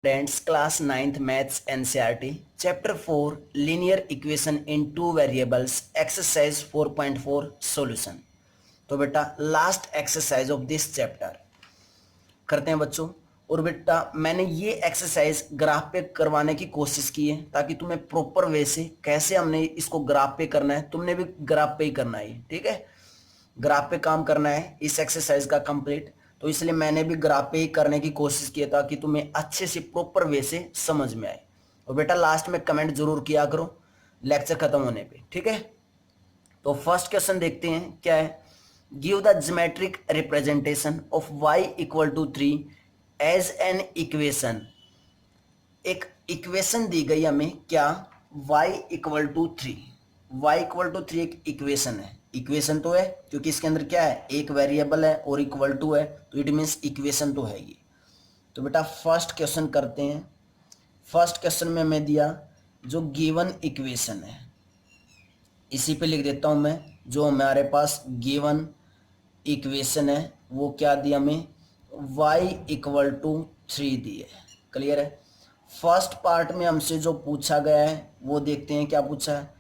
Students class 9th maths NCERT chapter 4 linear equation in two variables exercise 4.4 solution. तो बेटा last exercise of this chapter करते हैं बच्चों। और बेटा मैंने ये एक्सरसाइज ग्राफ पे करवाने की कोशिश की है ताकि तुम्हें प्रॉपर वे से कैसे हमने इसको ग्राफ पे करना है, तुमने भी ग्राफ पे ही करना है। ठीक है, ग्राफ पे काम करना है इस एक्सरसाइज का कंप्लीट। तो इसलिए मैंने भी ग्राफ पे ही करने की कोशिश की ताकि तुम्हें अच्छे से प्रॉपर वे से समझ में आए। और बेटा लास्ट में कमेंट जरूर किया करो लेक्चर खत्म होने पे। ठीक है, तो फर्स्ट क्वेश्चन देखते हैं क्या है। Give the geometric representation of y equal to 3 as an equation. एक इक्वेशन दी गई हमें क्या, y equal to 3। y equal to 3 एक इक्वेशन है। इक्वेशन तो है क्योंकि इसके अंदर क्या है, एक वेरिएबल है और इक्वल टू है, तो इट मीन्स इक्वेशन तो है ये। तो बेटा फर्स्ट क्वेश्चन करते हैं। फर्स्ट क्वेश्चन में मैं दिया जो गिवन इक्वेशन है, इसी पे लिख देता हूं मैं। जो हमारे पास गिवन इक्वेशन है वो क्या दिया हमें, y इक्वल टू 3 दिए। क्लियर है। फर्स्ट पार्ट में हमसे जो पूछा गया है वो देखते हैं क्या पूछा है।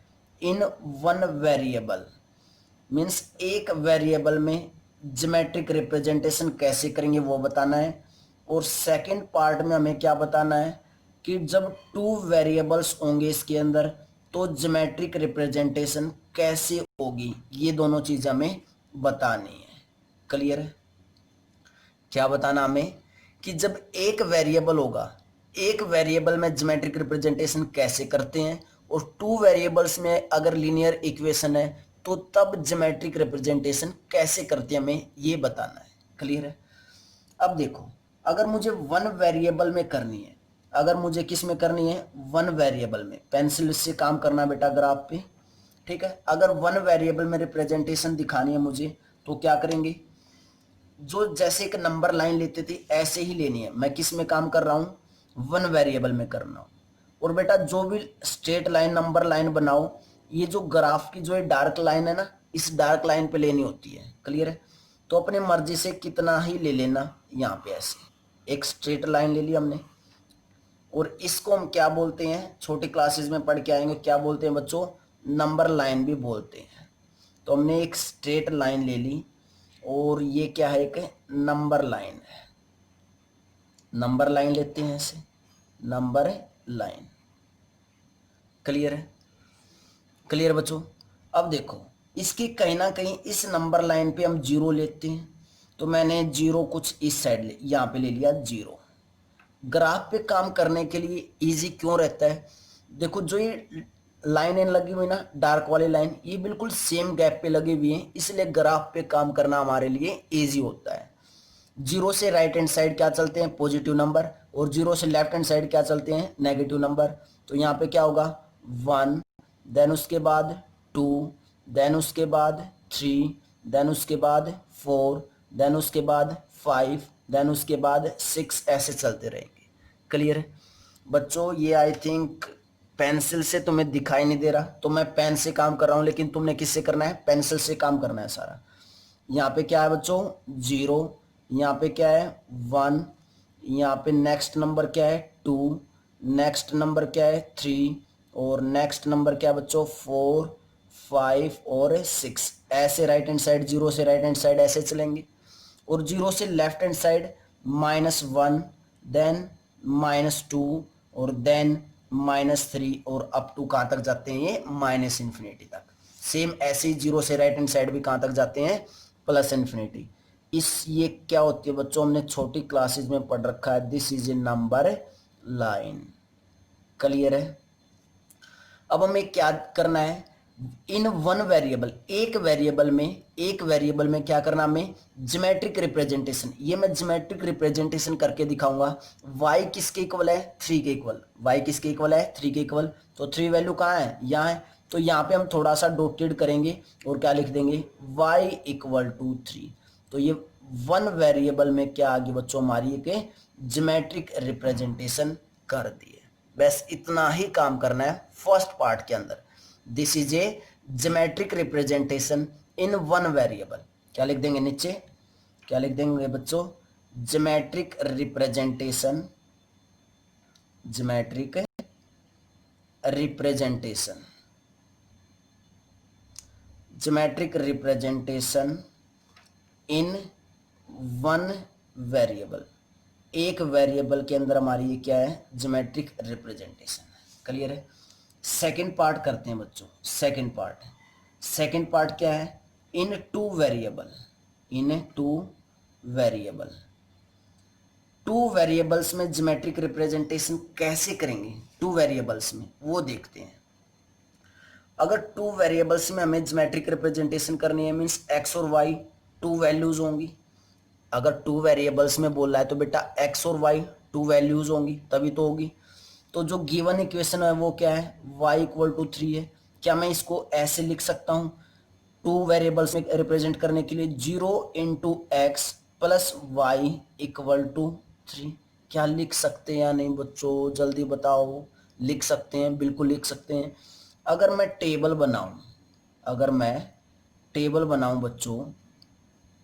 इन वन वेरिएबल मीन्स एक वेरिएबल में ज्योमेट्रिक रिप्रेजेंटेशन कैसे करेंगे वो बताना है। और सेकंड पार्ट में हमें क्या बताना है कि जब टू वेरिएबल्स होंगे इसके अंदर तो ज्योमेट्रिक रिप्रेजेंटेशन कैसे होगी, ये दोनों चीज़ हमें बतानी है। क्लियर है। क्या बताना हमें कि जब एक वेरिएबल होगा, एक वेरिएबल में ज्योमेट्रिक रिप्रेजेंटेशन कैसे करते हैं, और टू वेरिएबल्स में अगर लीनियर इक्वेशन है तो तब ज्योमेट्रिक रिप्रेजेंटेशन कैसे करते हैं, हमें ये बताना है। क्लियर है। अब देखो, अगर मुझे वन वेरिएबल में करनी है, अगर मुझे किस में करनी है, वन वेरिएबल में, पेंसिल से काम करना बेटा ग्राफ पे। ठीक है, अगर वन वेरिएबल में रिप्रेजेंटेशन दिखानी है मुझे तो क्या करेंगे, जो जैसे एक नंबर लाइन लेते थे ऐसे ही लेनी है। मैं किस में काम कर रहा हूँ, वन वेरिएबल में करना हूँ। और बेटा जो भी स्ट्रेट लाइन नंबर लाइन बनाओ, ये जो ग्राफ की जो ये डार्क लाइन है ना, इस डार्क लाइन पे लेनी होती है। क्लियर है। तो अपने मर्जी से कितना ही ले लेना। यहाँ पे ऐसे एक स्ट्रेट लाइन ले ली हमने, और इसको हम क्या बोलते हैं, छोटी क्लासेस में पढ़ के आएंगे क्या बोलते हैं बच्चों, नंबर लाइन भी बोलते हैं। तो हमने एक स्ट्रेट लाइन ले ली और ये क्या है, एक नंबर लाइन है। नंबर लाइन लेते हैं ऐसे, नंबर लाइन। क्लियर है। क्लियर बच्चों। अब देखो इसकी कहीं ना कहीं इस नंबर लाइन पे हम जीरो लेते हैं, तो मैंने जीरो कुछ इस साइड ले, यहाँ पे ले लिया जीरो। ग्राफ पे काम करने के लिए इजी क्यों रहता है, देखो जो ये लाइनें लगी हुई ना, डार्क वाली लाइन, ये बिल्कुल सेम गैप पे लगी हुई है, इसलिए ग्राफ पे काम करना हमारे लिए इजी होता है। जीरो से राइट हैंड साइड क्या चलते हैं, पॉजिटिव नंबर, और जीरो से लेफ्ट हैंड साइड क्या चलते हैं, नेगेटिव नंबर। तो यहाँ पे क्या होगा, वन, देन उसके बाद टू, देन उसके बाद थ्री, देन उसके बाद फोर, देन उसके बाद फाइव, देन उसके बाद सिक्स, ऐसे चलते रहेंगे। क्लियर है बच्चों। ये आई थिंक पेंसिल से तुम्हें दिखाई नहीं दे रहा, तो मैं पेन से काम कर रहा हूँ, लेकिन तुमने किससे करना है, पेंसिल से काम करना है सारा। यहाँ पे क्या है बच्चों, जीरो, यहाँ पे क्या है, वन, यहाँ पे नेक्स्ट नंबर क्या है, टू, नेक्स्ट नंबर क्या है, थ्री, और नेक्स्ट नंबर क्या है बच्चों, फोर, फाइव और सिक्स। ऐसे राइट हैंड साइड, जीरो से राइट हैंड साइड ऐसे चलेंगे। और जीरो से left hand side minus one, then minus two, और देन माइनस थ्री, और अप टू कहाँ तक जाते हैं, ये माइनस इन्फिनिटी तक। सेम ऐसे ही जीरो से राइट हैंड साइड भी कहाँ तक जाते हैं, प्लस इन्फिनिटी। इस ये क्या होती है बच्चों, हमने छोटी क्लासेज में पढ़ रखा है, this is a number line. Clear है। अब हमें क्या करना है, इन वन वेरिएबल, एक वेरिएबल में, एक वेरिएबल में क्या करना हमें, ज्योमेट्रिक रिप्रेजेंटेशन। ये मैं ज्योमेट्रिक रिप्रेजेंटेशन करके दिखाऊंगा। y किसके इक्वल है, 3 के इक्वल। y किसके इक्वल है, 3 के इक्वल। तो 3 वैल्यू कहाँ है, यहाँ है। तो यहाँ पे हम थोड़ा सा डॉटेड करेंगे और क्या लिख देंगे, y इक्वल टू 3। तो ये वन वेरिएबल में क्या आ गई बच्चों, हमारी एक ज्योमेट्रिक रिप्रेजेंटेशन कर दी है। बस इतना ही काम करना है फर्स्ट पार्ट के अंदर। This is A geometric representation in one variable. क्या लिख देंगे नीचे, क्या लिख देंगे बच्चों, geometric representation geometric representation, geometric representation in one variable, एक वेरिएबल के अंदर हमारी ये क्या है, ज्योमेट्रिक रिप्रेजेंटेशन है। क्लियर है। सेकंड पार्ट करते हैं बच्चों, सेकंड पार्ट क्या है, in two variable, in to variables में ज्योमेट्रिक रिप्रेजेंटेशन कैसे करेंगे, टू वेरिएबल्स में वो देखते हैं। अगर टू वेरिएबल्स में हमें ज्योमेट्रिक रिप्रेजेंटेशन करनी है, मीन्स एक्स और वाई टू वैल्यूज होंगी। अगर टू वेरिएबल्स में बोल रहा है तो बेटा एक्स और वाई टू वैल्यूज होंगी तभी तो होगी। तो जो गिवन इक्वेशन है वो क्या है, y इक्वल टू 3 है। क्या मैं इसको ऐसे लिख सकता हूँ, टू वेरिएबल्स में रिप्रेजेंट करने के लिए 0 into x plus y equal to 3? क्या लिख सकते हैं या नहीं बच्चों, जल्दी बताओ। लिख सकते हैं, बिल्कुल लिख सकते हैं। अगर मैं टेबल बनाऊं बच्चों,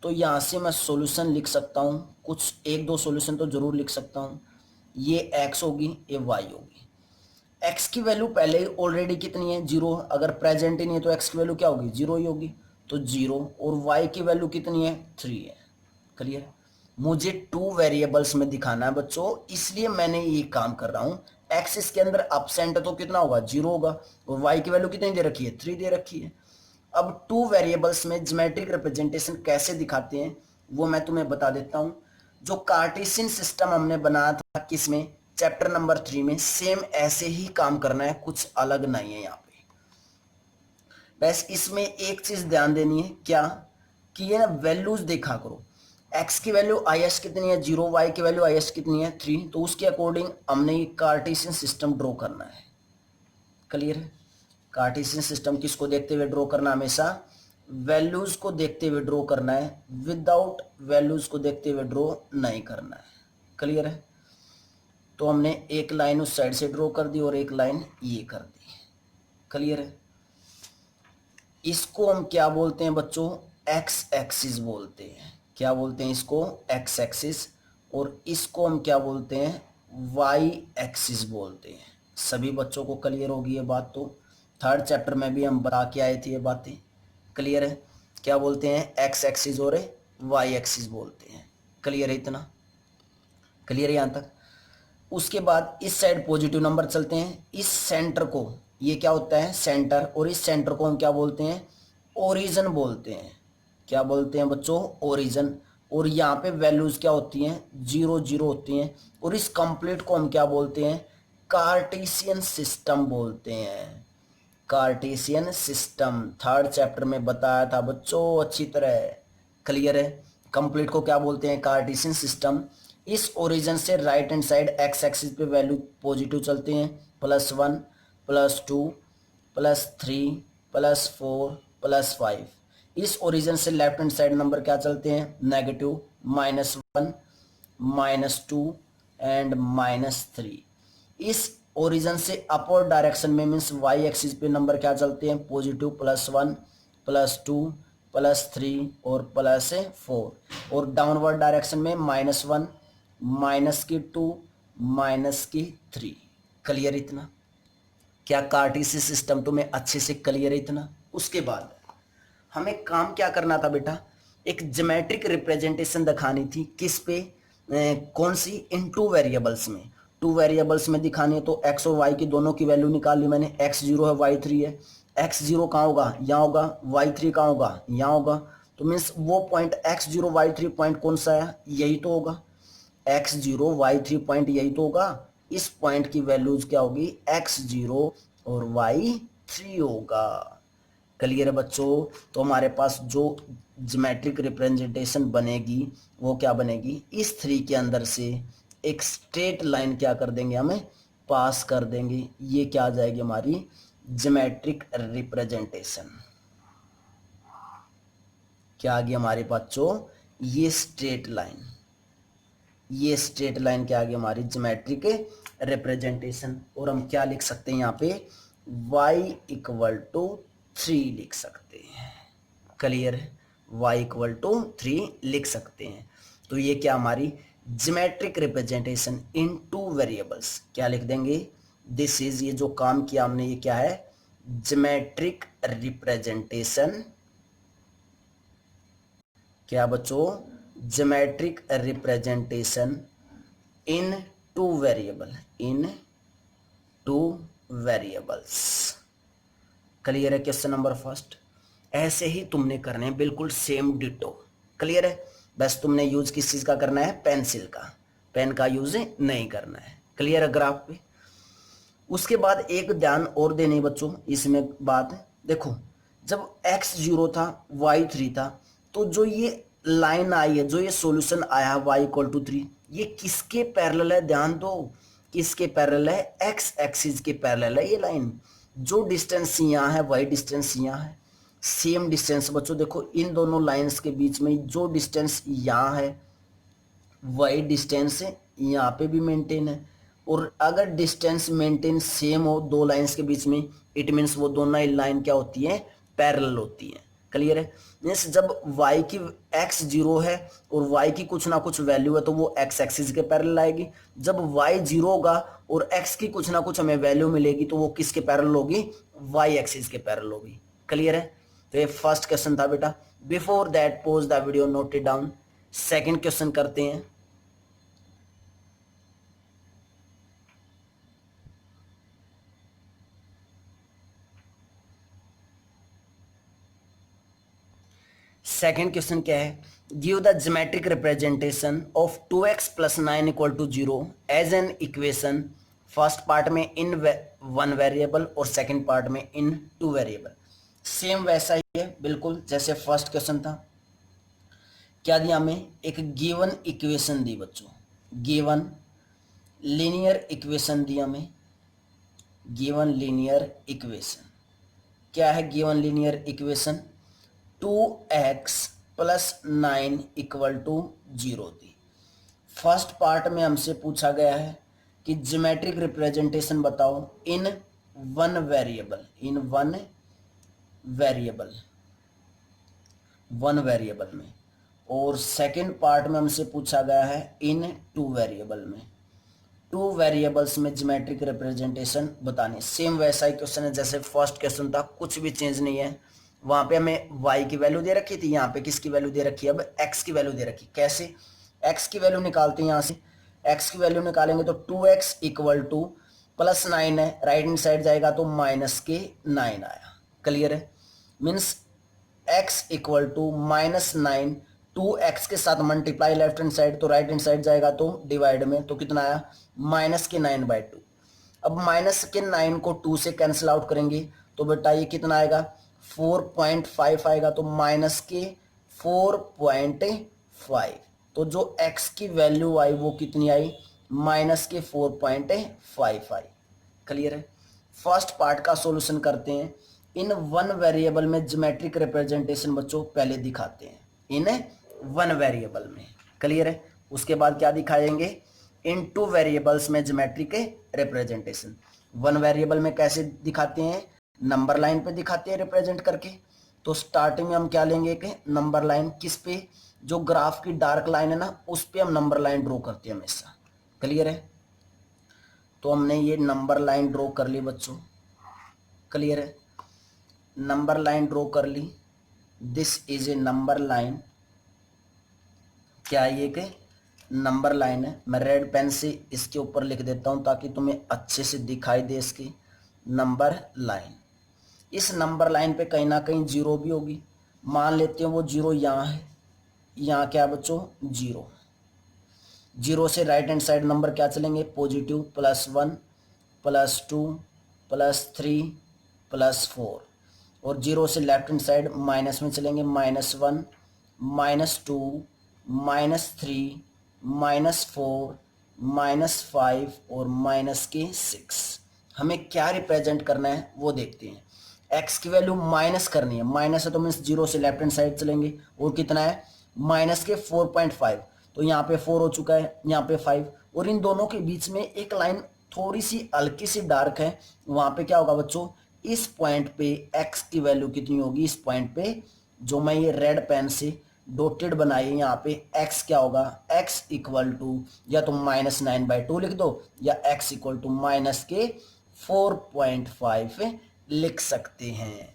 तो यहाँ से मैं सॉल्यूशन लिख सकता हूँ, कुछ एक दो सॉल्यूशन तो जरूर लिख सकता हूँ। ये x होगी, ये y होगी। x की वैल्यू पहले ही ऑलरेडी कितनी है, 0। अगर प्रेजेंट ही नहीं है तो x की वैल्यू क्या होगी, 0 ही होगी। तो 0, और y की वैल्यू कितनी है, 3 है। क्लियर। मुझे टू वेरिएबल्स में दिखाना है बच्चों, इसलिए मैंने ये काम कर रहा हूँ। x इसके अंदर अपसेंट तो कितना होगा, 0 होगा, और y की वैल्यू कितनी दे रखी है, 3 दे रखी है। अब टू वेरिएबल्स में ज्योमेट्रिक रिप्रेजेंटेशन कैसे दिखाते हैं वो मैं तुम्हें बता देता हूं। जो कार्टेशियन सिस्टम हमने बनाया था किसमें, चैप्टर नंबर 3 में, सेम ऐसे ही काम करना है, कुछ अलग नहीं है यहाँ पे। बस इसमें एक चीज ध्यान देनी है, क्या कि ये ना वैल्यूज देखा करो। x की वैल्यू is कितनी है, 0, y की वैल्यू is कितनी है, 3। तो उसके अकॉर्डिंग हमने ये कार्टेशियन सिस्टम ड्रॉ करना है। क्लियर है। कार्टेशियन सिस्टम किसको देखते हुए ड्रॉ करना, हमेशा वैल्यूज को देखते हुए ड्रॉ करना है, विदाउट वैल्यूज को देखते हुए ड्रॉ नहीं करना है। क्लियर है। तो हमने एक लाइन उस साइड से ड्रॉ कर दी और एक लाइन ये कर दी। क्लियर है। इसको हम क्या बोलते हैं बच्चों, एक्स एक्सिस बोलते हैं। क्या बोलते हैं इसको, एक्स एक्सिस। और इसको हम क्या बोलते हैं, वाई एक्सिस बोलते हैं। सभी बच्चों को क्लियर होगी ये बात। तो थर्ड चैप्टर में भी हम बता के आए थे ये बातें। क्लियर है। क्या बोलते हैं, एक्स एक्सिस और वाई एक्सिस बोलते हैं। क्लियर है, इतना क्लियर है यहाँ तक। उसके बाद इस साइड पॉजिटिव नंबर चलते हैं। इस सेंटर को, ये क्या होता है, सेंटर, और इस सेंटर को हम क्या बोलते हैं, ओरिजिन बोलते हैं। क्या बोलते हैं बच्चों, ओरिजिन। और यहाँ पे वैल्यूज क्या होती हैं, 0 0 होती हैं। और इस कंप्लीट को हम क्या बोलते हैं, कार्टेशियन सिस्टम बोलते हैं। कार्टेशियन सिस्टम थर्ड चैप्टर में बताया था बच्चों अच्छी तरह। क्लियर है। कंप्लीट को क्या बोलते हैं, कार्टेशियन सिस्टम। इस ओरिजिन से right hand side x axis पे वैल्यू पॉजिटिव चलते हैं, +1 +2 +3 +4 +5। इस ओरिजिन से लेफ्ट हैंड साइड नंबर क्या चलते हैं, नेगेटिव, -1 -2 एंड -3। इस ओरिजिन से अपवर्ड डायरेक्शन में मीन्स वाई एक्सिस पे नंबर क्या चलते हैं, पॉजिटिव, +1 +2 +3 और +4। और डाउनवर्ड डायरेक्शन में -1 -2 -3। क्लियर इतना। क्या कार्टेशियन सिस्टम तुम्हें अच्छे से क्लियर है इतना। उसके बाद हमें काम क्या करना था बेटा, एक ज्योमेट्रिक रिप्रेजेंटेशन दिखानी थी, किस पे, कौन सी, इन टू वेरिएबल्स में। टू वेरिएबल्स में दिखानी है तो x और y की दोनों की वैल्यू निकाल ली मैंने। x 0 है, y 3 है। x 0 कहाँ होगा, यहाँ होगा। y 3 कहाँ होगा, यहाँ होगा। तो मीन्स वो पॉइंट x 0 y 3 पॉइंट कौन सा है, यही तो होगा। x 0 y 3 पॉइंट यही तो होगा। इस पॉइंट की वैल्यूज क्या होगी, x 0 और y 3 होगा। क्लियर है बच्चों। तो हमारे पास जो ज्योमेट्रिक रिप्रेजेंटेशन बनेगी वो क्या बनेगी, इस 3 के अंदर से एक स्ट्रेट लाइन क्या कर देंगे, हमें पास कर देंगे। ये क्या आ जाएगी हमारी ज्योमेट्रिक रिप्रेजेंटेशन। क्या आ गई हमारे पास बच्चों, ये स्ट्रेट लाइन। ये स्ट्रेट लाइन क्या आ गई हमारी ज्योमेट्रिक रिप्रेजेंटेशन। और हम क्या लिख सकते हैं यहाँ पे, y = 3 लिख सकते हैं। क्लियर है। y = 3 लिख सकते हैं। तो ये क्या हमारी geometric representation in two variables, क्या लिख देंगे, दिस इज, ये जो काम किया हमने ये क्या है, ज्योमेट्रिक रिप्रेजेंटेशन, क्या बच्चों, geometric representation in two variable, in two variables. Clear है क्वेश्चन नंबर फर्स्ट। ऐसे ही तुमने करने हैं बिल्कुल सेम डिटो। क्लियर है, बस तुमने यूज किस चीज का करना है, पेंसिल का, पेन का यूज नहीं करना है। क्लियर है ग्राफ पे। उसके बाद एक ध्यान और देने बच्चों इसमें बात, देखो जब x 0 था y 3 था, तो जो ये लाइन आई है, जो ये सॉल्यूशन आया y इक्वल टू 3, ये किसके पैरेलल है, ध्यान दो, किसके पैरेलल है, x एक्सिस के पैरेलल है ये लाइन। जो डिस्टेंस यहाँ है वही डिस्टेंस यहाँ है, सेम डिस्टेंस बच्चों। देखो इन दोनों लाइंस के बीच में जो डिस्टेंस यहाँ है वही डिस्टेंस यहाँ पे भी मेंटेन है। और अगर डिस्टेंस मेंटेन सेम हो दो लाइंस के बीच में, इट मीन्स वो दोनों ही लाइन क्या होती है, पैरेलल होती है। क्लियर है, मीन्स जब y की x 0 है और y की कुछ ना कुछ वैल्यू है तो वो x एक्सिस के पैरेलल आएगी। जब y 0 होगा और x की कुछ ना कुछ हमें वैल्यू मिलेगी तो वो किसके पैरेलल होगी, y एक्सिस के पैरेलल होगी। क्लियर है, तो ये फर्स्ट क्वेश्चन था बेटा। Before that pause the video, note it down. Second question करते हैं। सेकेंड क्वेश्चन क्या है, give the geometric representation of 2x plus 9 equal to 0 as an equation. First part में इन वन वेरिएबल और second part में in two variable. Same वैसा ही है बिल्कुल जैसे फर्स्ट क्वेश्चन था। क्या दिया हमें, एक गिवन इक्वेशन दी बच्चों, गिवन लीनियर इक्वेशन दी हमें, गिवन लीनियर इक्वेशन। क्या है given linear equation, 2x plus 9 equal to 0 दी। फर्स्ट पार्ट में हमसे पूछा गया है कि ज्योमेट्रिक रिप्रेजेंटेशन बताओ in one variable, in one variable में। और सेकंड पार्ट में हमसे पूछा गया है इन टू वेरिएबल में, टू वेरिएबल्स में ज्योमेट्रिक रिप्रेजेंटेशन बताने। सेम वैसा ही क्वेश्चन है जैसे फर्स्ट क्वेश्चन था, कुछ भी चेंज नहीं है। वहां पे हमें y की वैल्यू दे रखी थी, यहाँ पे किसकी वैल्यू दे रखी है, अब x की वैल्यू दे रखी। कैसे, x की वैल्यू निकालते हैं, यहाँ से x की वैल्यू निकालेंगे तो 2x इक्वल टू प्लस 9 है, राइट हैंड साइड जाएगा तो माइनस के 9 आया। क्लियर है, means x equal to -9, 2x के साथ मल्टीप्लाई लेफ्ट हैंड साइड तो राइट हैंड साइड जाएगा तो डिवाइड में, तो कितना आया, -9/2। अब -9 को 2 से कैंसिल आउट करेंगे तो बेटा ये कितना आएगा, 4.5 आएगा, तो -4.5। तो जो x की वैल्यू आई वो कितनी आई, -4.5 आई। क्लियर है, फर्स्ट पार्ट का सॉल्यूशन करते हैं। इन वन वेरिएबल में ज्योमेट्रिक रिप्रेजेंटेशन बच्चों पहले दिखाते हैं, इन वन वेरिएबल में। क्लियर है, उसके बाद क्या दिखाएंगे, इन टू वेरिएबल्स में ज्योमेट्रिक रिप्रेजेंटेशन। वन वेरिएबल में कैसे दिखाते हैं, नंबर लाइन पे दिखाते हैं रिप्रेजेंट करके। तो स्टार्टिंग में हम क्या लेंगे कि नंबर लाइन, किस पे, जो ग्राफ की डार्क लाइन है ना उस पे हम नंबर लाइन ड्रॉ करते हैं हमेशा। क्लियर है, तो हमने ये नंबर लाइन ड्रॉ कर ली बच्चों। क्लियर है, नंबर लाइन ड्रॉ कर ली, this is a number line. क्या ये कि नंबर लाइन है, मैं रेड पेन से इसके ऊपर लिख देता हूं ताकि तुम्हें अच्छे से दिखाई दे इसकी नंबर लाइन। इस नंबर लाइन पे कहीं ना कहीं जीरो भी होगी, मान लेते हैं वो जीरो यहाँ है, यहाँ क्या बच्चों, जीरो। जीरो से राइट हैंड साइड नंबर क्या चलेंगे, पॉजिटिव, +1 +2 +3 +4। और जीरो से लेफ्ट हैंड साइड माइनस में चलेंगे, -1 -2 -3 -4 -5 और -6। हमें क्या रिप्रेजेंट करना है वो देखते हैं। x की वैल्यू माइनस करनी है, माइनस है तो मीन्स जीरो से लेफ्ट हैंड साइड चलेंगे, और कितना है, -4.5। तो यहाँ पे 4 हो चुका है, यहाँ पे 5, और इन दोनों के बीच में एक लाइन थोड़ी सी हल्की सी डार्क है, वहां पे क्या होगा बच्चों, इस पॉइंट पे x की वैल्यू कितनी होगी, इस पॉइंट पे जो मैं ये रेड पेन से डॉटेड बनाइए यहाँ पे x क्या होगा, x इक्वल टू या तो -9/2 लिख दो या x इक्वल टू -4.5 लिख सकते हैं।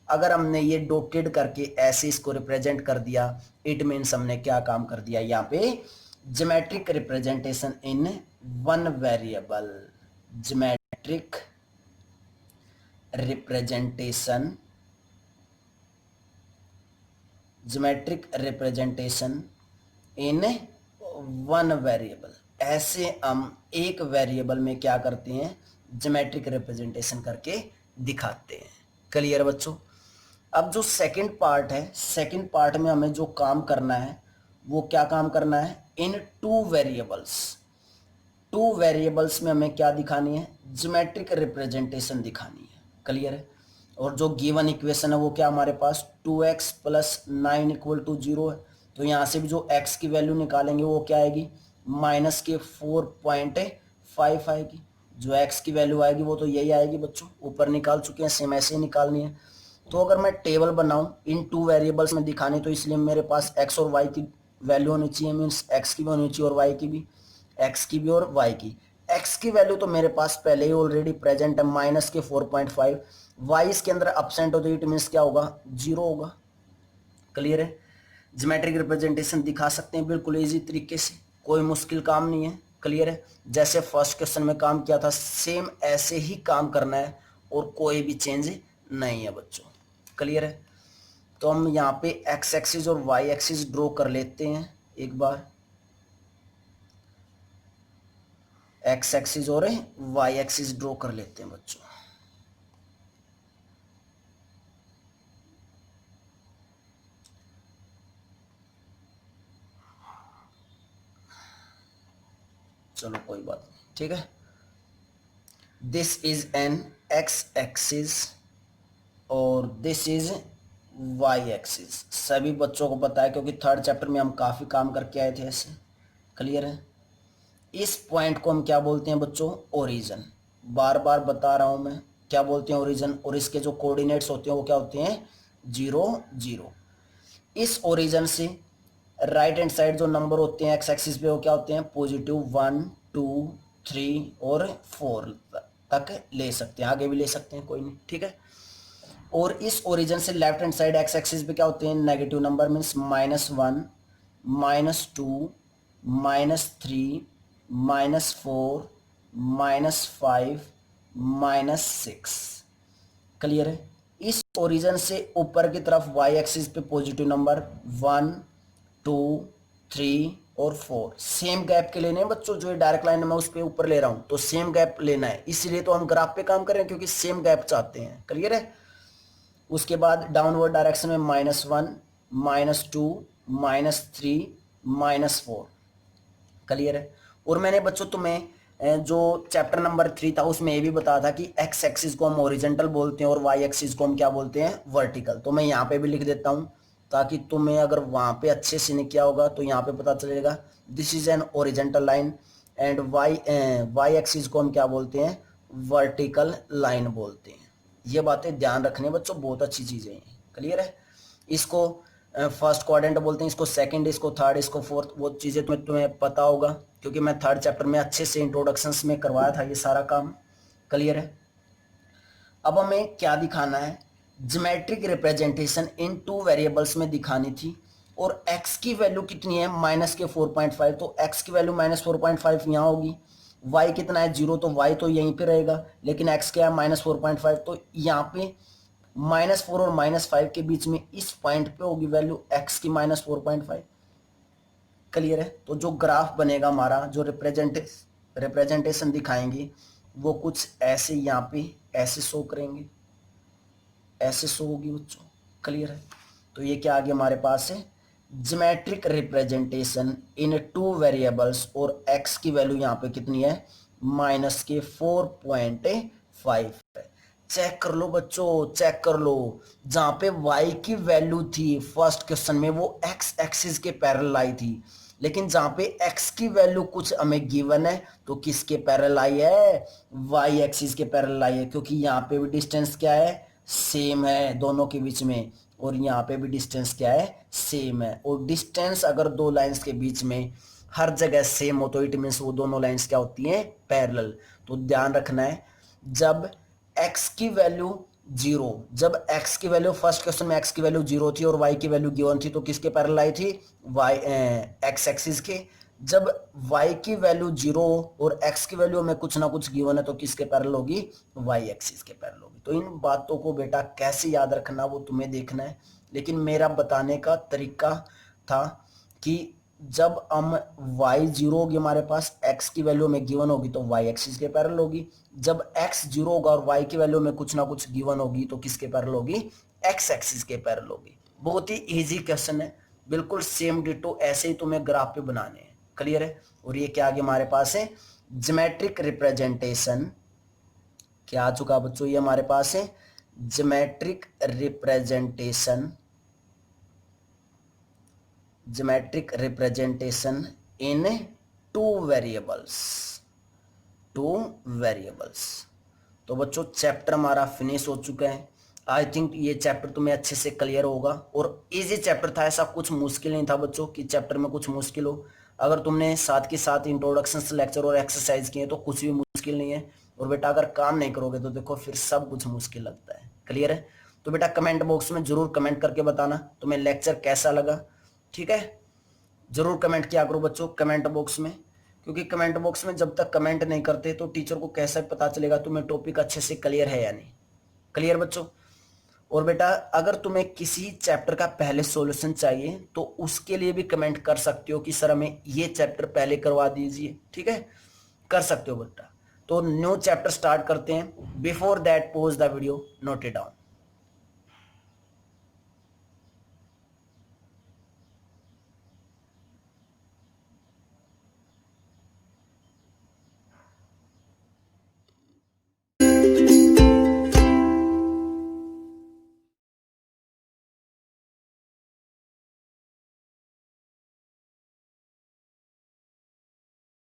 अगर हमने ये डॉटेड करके ऐसे इसको रिप्रेजेंट कर दिया, इट मीन्स हमने क्या काम कर दिया, यहाँ पे geometric representation in one variable, geometric representation, geometric representation in one variable. ऐसे हम एक वेरिएबल में क्या करते हैं, ज्योमेट्रिक रिप्रेजेंटेशन करके दिखाते हैं। क्लियर बच्चों। अब जो सेकंड पार्ट है, सेकंड पार्ट में हमें जो काम करना है वो क्या काम करना है, in two variables, to variables में हमें क्या दिखानी है, ज्योमेट्रिक रिप्रेजेंटेशन दिखानी है। क्लियर है। और जो गिवन इक्वेशन है वो क्या हमारे पास 2x + 9 = 0 है। तो यहाँ से भी जो x की वैल्यू निकालेंगे वो क्या आएगी, -4.5 आएगी। जो x की वैल्यू आएगी वो तो यही आएगी बच्चों, ऊपर निकाल चुके हैं, सेम ऐसे ही निकालनी है। तो अगर मैं टेबल बनाऊं इन टू वेरिएबल्स में दिखानी, तो इसलिए मेरे पास x और y की वैल्यू होनी चाहिए, मीन्स x की भी होनी चाहिए और y की भी, x की भी और y की। x की वैल्यू तो मेरे पास पहले ही ऑलरेडी प्रेजेंट है -4.5, y इसके अंदर एब्सेंट हो तो इट मीन्स क्या होगा, 0 होगा। क्लियर है। ज्योमेट्रिक रिप्रेजेंटेशन दिखा सकते हैं बिल्कुल इजी तरीके से, कोई मुश्किल काम नहीं है। क्लियर है। जैसे फर्स्ट क्वेश्चन में काम किया था सेम ऐसे ही काम करना है और कोई भी चेंज नहीं है बच्चों। क्लियर है। तो हम यहाँ पे x एक्सिस और y एक्सिस ड्रॉ कर लेते हैं एक बार, x एक्सिस और y एक्सिस ड्रॉ कर लेते हैं बच्चों। चलो कोई बात नहीं, ठीक है। This is an x axis और दिस इज y एक्सिस। सभी बच्चों को पता है क्योंकि थर्ड चैप्टर में हम काफ़ी काम करके आए थे ऐसे। क्लियर है। इस पॉइंट को हम क्या बोलते हैं बच्चों, ओरिजिन। बार बार बता रहा हूं मैं, क्या बोलते हैं, ओरिजिन। और इसके जो कोऑर्डिनेट्स होते हैं वो क्या होते हैं, 0 0। इस ओरिजिन से राइट हैंड साइड जो नंबर होते हैं एक्स एक्सिस पे वो क्या होते हैं, +1 2 3 और 4 तक ले सकते हैं, आगे भी ले सकते हैं, कोई नहीं, ठीक है। और इस ओरिजिन से left hand side x axis पे क्या होते हैं, नेगेटिव नंबर, मीन्स -1 -2 -3 -4 -5 -6। क्लियर है। इस ओरिजिन से ऊपर की तरफ y एक्सिस पे पॉजिटिव नंबर 1 2 3 और 4 सेम गैप के लेने हैं बच्चों। जो ये डायरेक्ट लाइन मैं उस पर ऊपर ले रहा हूं तो सेम गैप लेना है, इसलिए तो हम ग्राफ पे काम कर रहे हैं क्योंकि सेम गैप चाहते हैं। क्लियर है। उसके बाद डाउनवर्ड डायरेक्शन में -1 -2 -3 -4। क्लियर है। और मैंने बच्चों तुम्हें जो चैप्टर नंबर 3 था उसमें ये भी बताया था कि x एक्सिस को हम ओरिजेंटल बोलते हैं और y एक्सिस को हम क्या बोलते हैं, वर्टिकल। तो मैं यहाँ पे भी लिख देता हूँ ताकि तुम्हें अगर वहाँ पे अच्छे से नहीं किया होगा तो यहाँ पे पता चलेगा। This is an horizontal line and y axis को हम क्या बोलते हैं, वर्टिकल लाइन बोलते हैं। ये बातें ध्यान रखने बच्चों, बहुत अच्छी चीज़ें हैं। क्लियर है। इसको फर्स्ट क्वाड्रेंट बोलते हैं, इसको सेकंड, इसको थर्ड, इसको फोर्थ, वो चीज़ें तुम्हें पता होगा क्योंकि मैं थर्ड चैप्टर में अच्छे से इंट्रोडक्शंस में करवाया था ये सारा काम। क्लियर है। अब हमें क्या दिखाना है, geometric representation in to variables में दिखानी थी और x की वैल्यू कितनी है, -4.5। तो x की वैल्यू -4.5 यहाँ होगी, y कितना है 0, तो y तो यहीं पे रहेगा, लेकिन x क्या है -4.5, तो यहाँ पे -4 और -5 के बीच में इस पॉइंट पे होगी वैल्यू x की -4.5। क्लियर है। तो जो ग्राफ बनेगा हमारा, जो रिप्रेजेंटेशन दिखाएंगे वो कुछ ऐसे यहाँ पे ऐसे शो करेंगे, ऐसे शो होगी बच्चों। क्लियर है। तो ये क्या आ गया हमारे पास है, geometric representation in two variables और x की वैल्यू यहाँ पे कितनी है, -4.5 है। चेक कर लो बच्चों, चेक कर लो। जहां पे y की वैल्यू थी फर्स्ट क्वेश्चन में वो x एक्सिस के पैरेलल आई थी, लेकिन जहां पे x की वैल्यू कुछ हमें गिवन है तो किसके पैरेलल आई है, y एक्सिस के पैरेलल आई है, क्योंकि यहाँ पे भी डिस्टेंस क्या है, सेम है दोनों के बीच में। और यहाँ पे भी डिस्टेंस क्या है, सेम है। और डिस्टेंस अगर दो लाइंस के बीच में हर जगह सेम हो तो इट मीन्स वो दोनों लाइंस क्या होती हैं, पैरेलल। तो ध्यान रखना है, जब x की वैल्यू जीरो, जब x की वैल्यू फर्स्ट क्वेश्चन में x की वैल्यू जीरो थी और y की वैल्यू गिवन थी तो किसके पैरेलल आई थी, y x एक्सिस के। जब y की वैल्यू जीरो और x की वैल्यू में कुछ ना कुछ गिवन है तो किसके पैरेलल होगी, y एक्सिस के पैरेलल होगी। तो इन बातों को बेटा कैसे याद रखना वो तुम्हें देखना है, लेकिन मेरा बताने का तरीका था कि जब हम y जीरो होगी हमारे पास, x की वैल्यू में गिवन होगी तो y एक्सिस के पैरेलल होगी। जब x जीरो होगा और y की वैल्यू में कुछ ना कुछ गिवन होगी तो किसके पैरेलल होगी, x एक्सिस के पैरेलल होगी। बहुत ही इजी क्वेश्चन है, बिल्कुल सेम डिटो ऐसे ही तुम्हें ग्राफ पे बनाने हैं। क्लियर है। और ये क्या आगे हमारे पास है, ज्योमेट्रिक रिप्रेजेंटेशन। क्या आ चुका बच्चों, ये हमारे पास है geometric representation, geometric representation in two variables, two variables. तो बच्चों चैप्टर हमारा फिनिश हो चुका है। आई थिंक ये चैप्टर तुम्हें अच्छे से क्लियर होगा और इजी चैप्टर था, ऐसा कुछ मुश्किल नहीं था बच्चों कि चैप्टर में कुछ मुश्किल हो। अगर तुमने साथ के साथ इंट्रोडक्शन लेक्चर और एक्सरसाइज किए तो कुछ भी मुश्किल नहीं है। और बेटा अगर काम नहीं करोगे तो देखो फिर सब कुछ मुश्किल लगता है। क्लियर है। तो बेटा कमेंट बॉक्स में जरूर कमेंट करके बताना तुम्हें लेक्चर कैसा लगा। ठीक है, जरूर कमेंट किया करो बच्चों कमेंट बॉक्स में, क्योंकि कमेंट बॉक्स में जब तक कमेंट नहीं करते तो टीचर को कैसे पता चलेगा तुम्हें टॉपिक अच्छे से क्लियर है या नहीं। क्लियर बच्चों। और बेटा अगर तुम्हें किसी चैप्टर का पहले सॉल्यूशन चाहिए तो उसके लिए भी कमेंट कर सकते हो कि सर हमें ये चैप्टर पहले करवा दीजिए। ठीक है, कर सकते हो बेटा। तो न्यू चैप्टर स्टार्ट करते हैं। Before that pause the video, note it down.